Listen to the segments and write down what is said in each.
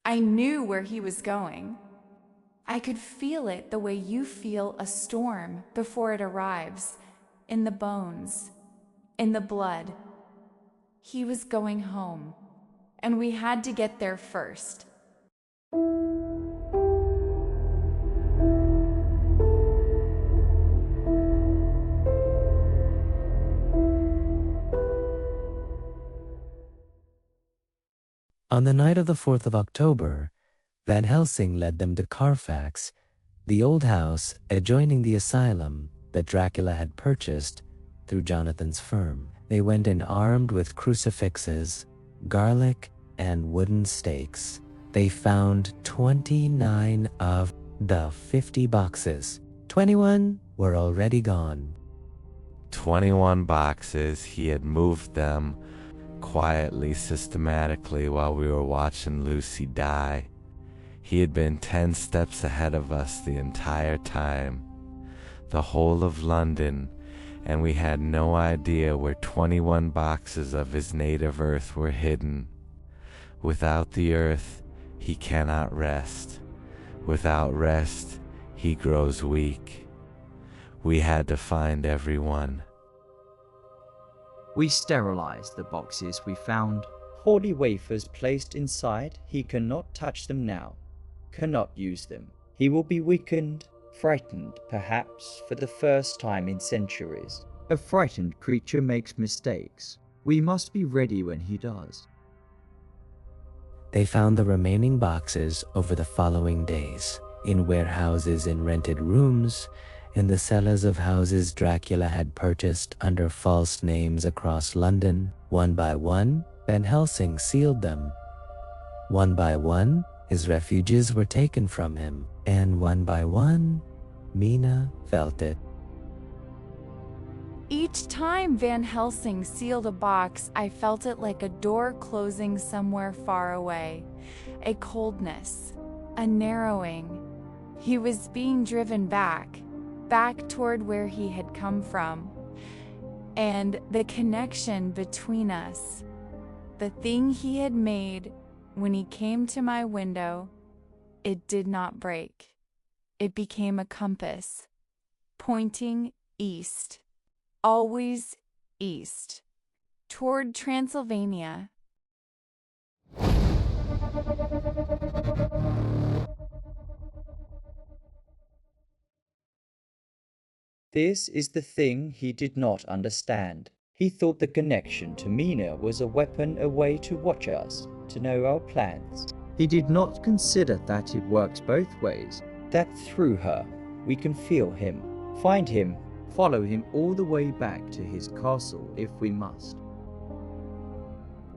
I knew where he was going. I could feel it the way you feel a storm before it arrives, in the bones, in the blood. He was going home, and we had to get there first. On the night of the 4th of October, Van Helsing led them to Carfax, the old house adjoining the asylum that Dracula had purchased through Jonathan's firm. They went in armed with crucifixes, garlic, and wooden stakes. They found 29 of the 50 boxes. 21 were already gone. 21 boxes. He had moved them quietly, systematically while we were watching Lucy die. He had been 10 steps ahead of us the entire time. The whole of London, and we had no idea where 21 boxes of his native earth were hidden. Without the earth, he cannot rest. Without rest, he grows weak. We had to find everyone. We sterilized the boxes we found. Holy wafers placed inside, he cannot touch them now, cannot use them. He will be weakened, frightened, perhaps for the first time in centuries. A frightened creature makes mistakes. We must be ready when he does. They found the remaining boxes over the following days, in warehouses in rented rooms, in the cellars of houses Dracula had purchased under false names across London. One by one, Van Helsing sealed them. One by one, his refuges were taken from him, and one by one, Mina felt it. Each time Van Helsing sealed a box, I felt it like a door closing somewhere far away. A coldness, a narrowing. He was being driven back toward where he had come from. And the connection between us, the thing he had made when he came to my window, it did not break. It became a compass, pointing east, always east, toward Transylvania. This is the thing he did not understand. He thought the connection to Mina was a weapon, a way to watch us, to know our plans. He did not consider that it works both ways, that through her we can feel him, find him, follow him all the way back to his castle if we must.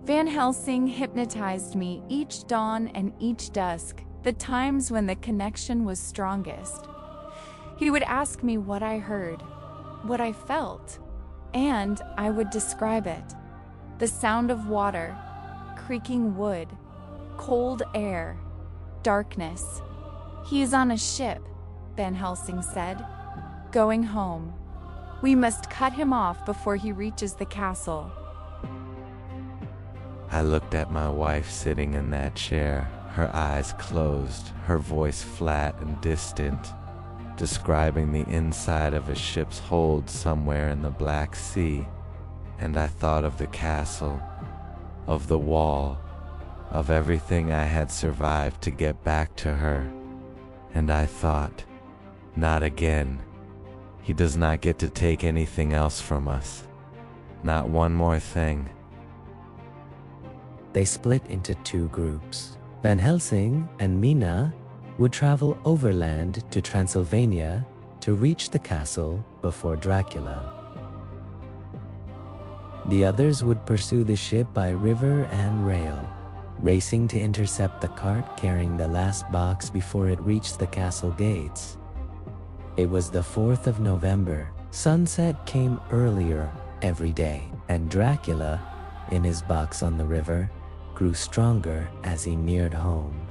Van Helsing hypnotized me each dawn and each dusk, the times when the connection was strongest. He would ask me what I heard, what I felt, and I would describe it. The sound of water, creaking wood, cold air, darkness. He is on a ship, Van Helsing said, going home. We must cut him off before he reaches the castle. I looked at my wife sitting in that chair, her eyes closed, her voice flat and distant, describing the inside of a ship's hold somewhere in the Black Sea, and I thought of the castle, of the wall, of everything I had survived to get back to her, and I thought, not again. He does not get to take anything else from us. Not one more thing. They split into 2 groups. Van Helsing and Mina would travel overland to Transylvania to reach the castle before Dracula. The others would pursue the ship by river and rail, racing to intercept the cart carrying the last box before it reached the castle gates. It was the 4th of November. Sunset came earlier every day, and Dracula, in his box on the river, grew stronger as he neared home.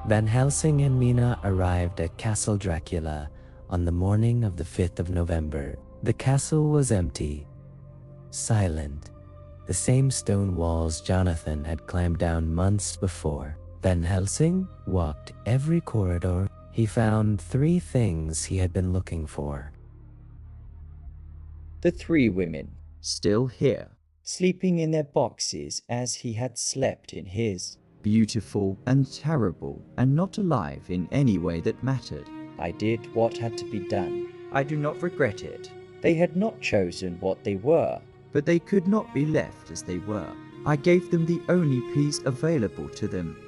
Van Helsing and Mina arrived at Castle Dracula on the morning of the 5th of November. The castle was empty, silent, the same stone walls Jonathan had climbed down months before. Van Helsing walked every corridor. He found 3 things he had been looking for. The 3 women, still here, sleeping in their boxes as he had slept in his. Beautiful and terrible, and not alive in any way that mattered. I did what had to be done. I do not regret it. They had not chosen what they were, but they could not be left as they were. I gave them the only peace available to them.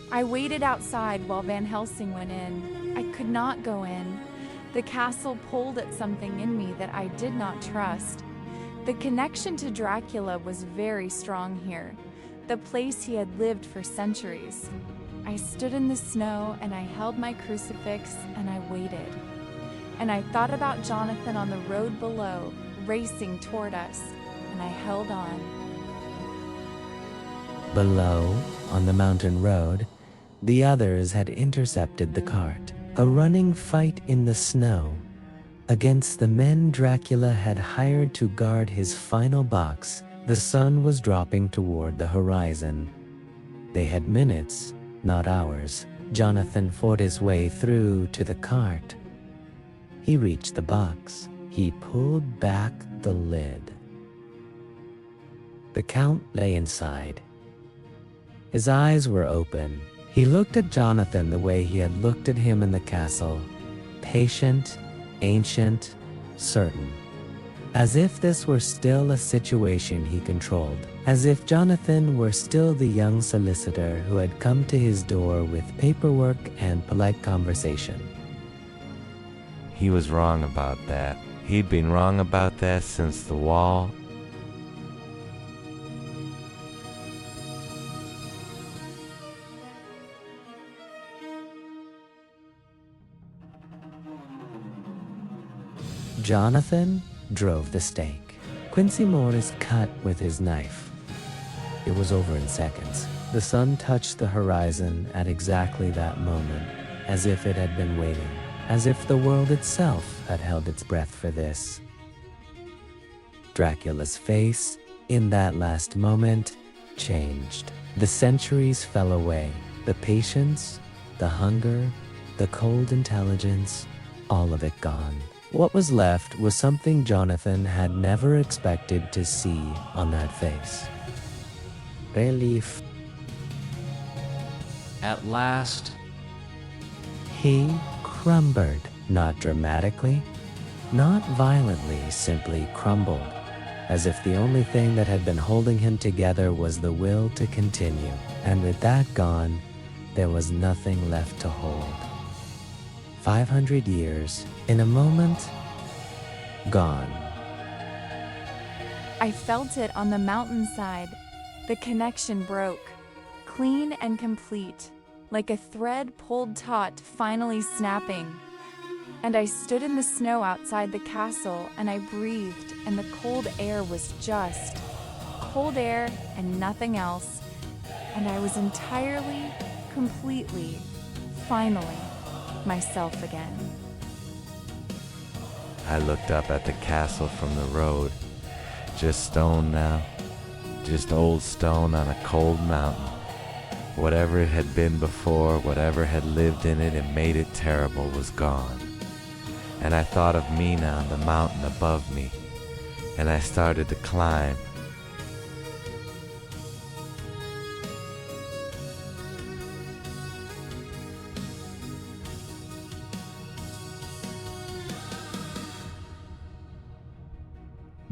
I waited outside while Van Helsing went in. I could not go in. The castle pulled at something in me that I did not trust. The connection to Dracula was very strong here, the place he had lived for centuries. I stood in the snow and I held my crucifix and I waited. And I thought about Jonathan on the road below, racing toward us, and I held on. Below, on the mountain road, the others had intercepted the cart. A running fight in the snow against the men Dracula had hired to guard his final box. The sun was dropping toward the horizon. They had minutes, not hours. Jonathan fought his way through to the cart. He reached the box. He pulled back the lid. The Count lay inside. His eyes were open. He looked at Jonathan the way he had looked at him in the castle, patient, ancient, certain. As if this were still a situation he controlled. As if Jonathan were still the young solicitor who had come to his door with paperwork and polite conversation. He was wrong about that. He'd been wrong about that since the wall. Jonathan drove the stake. Quincy Morris cut with his knife. It was over in seconds. The sun touched the horizon at exactly that moment, as if it had been waiting, as if the world itself had held its breath for this. Dracula's face, in that last moment, changed. The centuries fell away. The patience, the hunger, the cold intelligence, all of it gone. What was left was something Jonathan had never expected to see on that face. Relief. At last, He crumbled, not dramatically, not violently, simply crumbled, as if the only thing that had been holding him together was the will to continue. And with that gone, there was nothing left to hold. 500 years, in a moment, gone. I felt it on the mountainside. The connection broke, clean and complete, like a thread pulled taut finally snapping. And I stood in the snow outside the castle and I breathed, and the cold air was just cold air and nothing else. And I was entirely, completely, finally myself again. I looked up at the castle from the road. Just stone now. Just old stone on a cold mountain. Whatever it had been before, whatever had lived in it and made it terrible was gone. And I thought of Mina on the mountain above me, and I started to climb.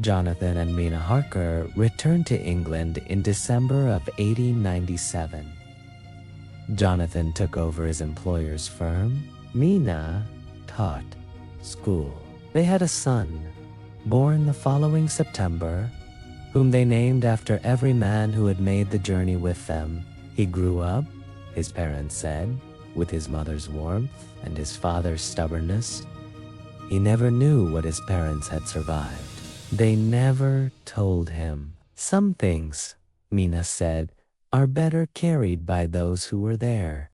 Jonathan and Mina Harker returned to England in December of 1897. Jonathan took over his employer's firm. Mina taught school. They had a son, born the following September, whom they named after every man who had made the journey with them. He grew up, his parents said, with his mother's warmth and his father's stubbornness. He never knew what his parents had survived. They never told him. Some things, Mina said, are better carried by those who were there.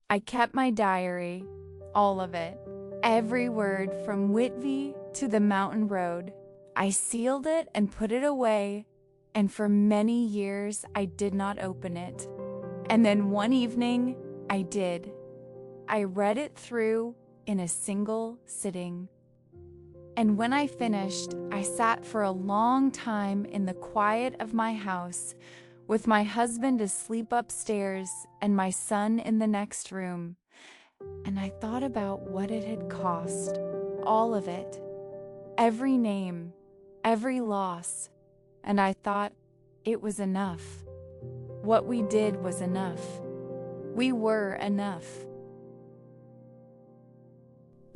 I kept my diary, all of it, every word from Whitby to the mountain road. I sealed it and put it away, and for many years I did not open it. And then one evening, I did. I read it through in a single sitting. And when I finished, I sat for a long time in the quiet of my house, with my husband asleep upstairs and my son in the next room. And I thought about what it had cost, all of it, every name, every loss. And I thought it was enough. What we did was enough. We were enough.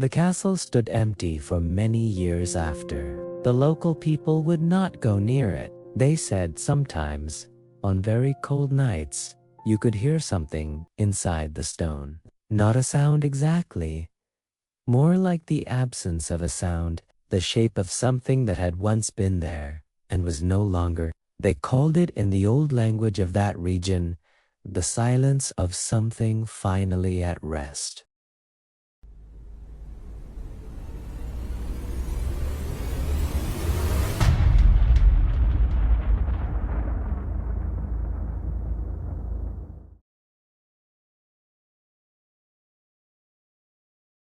The castle stood empty for many years after. The local people would not go near it. They said sometimes, on very cold nights, you could hear something inside the stone. Not a sound exactly, more like the absence of a sound, the shape of something that had once been there and was no longer. They called it in the old language of that region, the silence of something finally at rest.